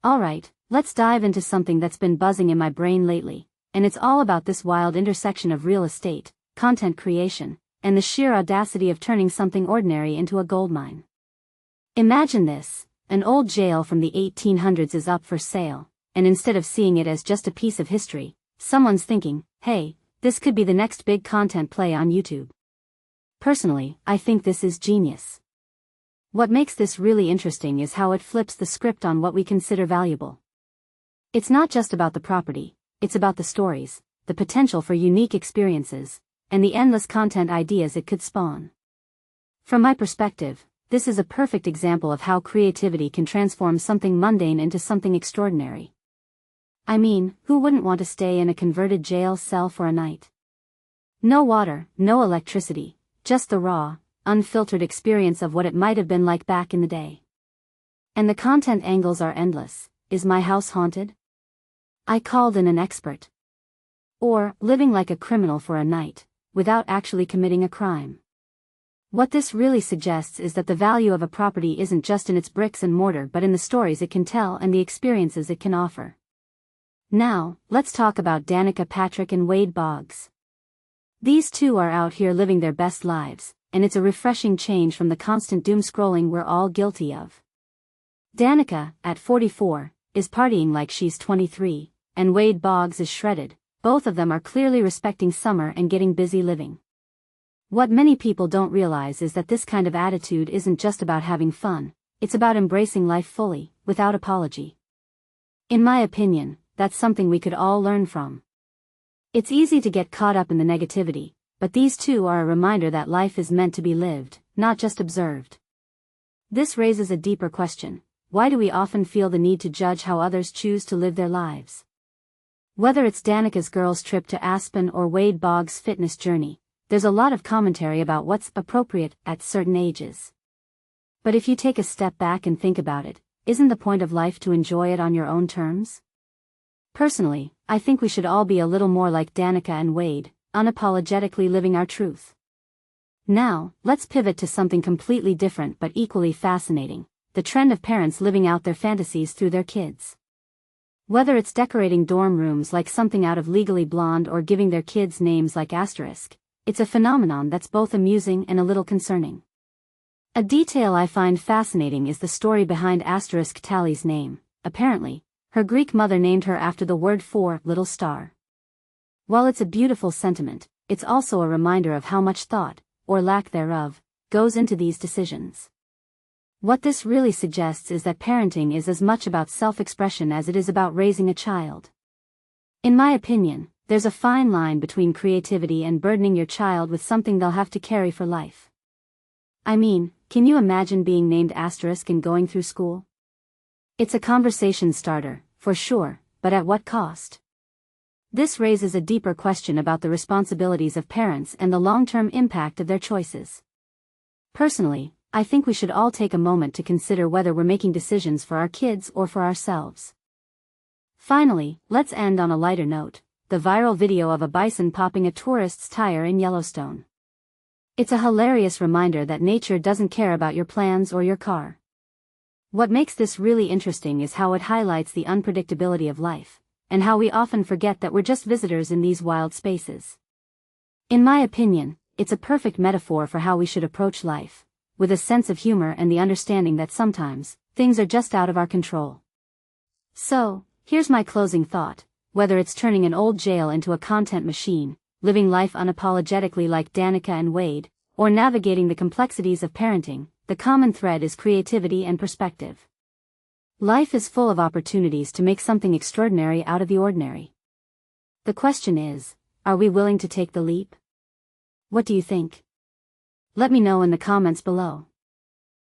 Alright, let's dive into something that's been buzzing in my brain lately, and it's all about this wild intersection of real estate, content creation, and the sheer audacity of turning something ordinary into a goldmine. Imagine this: an old jail from the 1800s is up for sale, and instead of seeing it as just a piece of history, someone's thinking, hey, this could be the next big content play on YouTube. Personally, I think this is genius. What makes this really interesting is how it flips the script on what we consider valuable. It's not just about the property, it's about the stories, the potential for unique experiences, and the endless content ideas it could spawn. From my perspective, this is a perfect example of how creativity can transform something mundane into something extraordinary. I mean, who wouldn't want to stay in a converted jail cell for a night? No water, no electricity, just the raw, unfiltered experience of what it might have been like back in the day. And the content angles are endless. Is my house haunted? I called in an expert. Or, living like a criminal for a night, without actually committing a crime. What this really suggests is that the value of a property isn't just in its bricks and mortar but in the stories it can tell and the experiences it can offer. Now, let's talk about Danica Patrick and Wade Boggs. These two are out here living their best lives, and it's a refreshing change from the constant doom scrolling we're all guilty of. Danica, at 44, is partying like she's 23, and Wade Boggs is shredded. Both of them are clearly respecting summer and getting busy living. What many people don't realize is that this kind of attitude isn't just about having fun, it's about embracing life fully, without apology. In my opinion, that's something we could all learn from. It's easy to get caught up in the negativity, but these two are a reminder that life is meant to be lived, not just observed. This raises a deeper question: why do we often feel the need to judge how others choose to live their lives? Whether it's Danica's girls' trip to Aspen or Wade Boggs' fitness journey, there's a lot of commentary about what's appropriate at certain ages. But if you take a step back and think about it, isn't the point of life to enjoy it on your own terms? Personally, I think we should all be a little more like Danica and Wade, unapologetically living our truth. Now, let's pivot to something completely different but equally fascinating: the trend of parents living out their fantasies through their kids. Whether it's decorating dorm rooms like something out of Legally Blonde or giving their kids names like Asterisk, it's a phenomenon that's both amusing and a little concerning. A detail I find fascinating is the story behind Asterisk Tally's name. Apparently, her Greek mother named her after the word for little star. While it's a beautiful sentiment, it's also a reminder of how much thought, or lack thereof, goes into these decisions. What this really suggests is that parenting is as much about self-expression as it is about raising a child. In my opinion, there's a fine line between creativity and burdening your child with something they'll have to carry for life. I mean, can you imagine being named Asterisk and going through school? It's a conversation starter, for sure, but at what cost? This raises a deeper question about the responsibilities of parents and the long-term impact of their choices. Personally, I think we should all take a moment to consider whether we're making decisions for our kids or for ourselves. Finally, let's end on a lighter note: the viral video of a bison popping a tourist's tire in Yellowstone. It's a hilarious reminder that nature doesn't care about your plans or your car. What makes this really interesting is how it highlights the unpredictability of life, and how we often forget that we're just visitors in these wild spaces. In my opinion, it's a perfect metaphor for how we should approach life, with a sense of humor and the understanding that sometimes, things are just out of our control. So, here's my closing thought: whether it's turning an old jail into a content machine, living life unapologetically like Danica and Wade, or navigating the complexities of parenting, the common thread is creativity and perspective. Life is full of opportunities to make something extraordinary out of the ordinary. The question is, are we willing to take the leap? What do you think? Let me know in the comments below.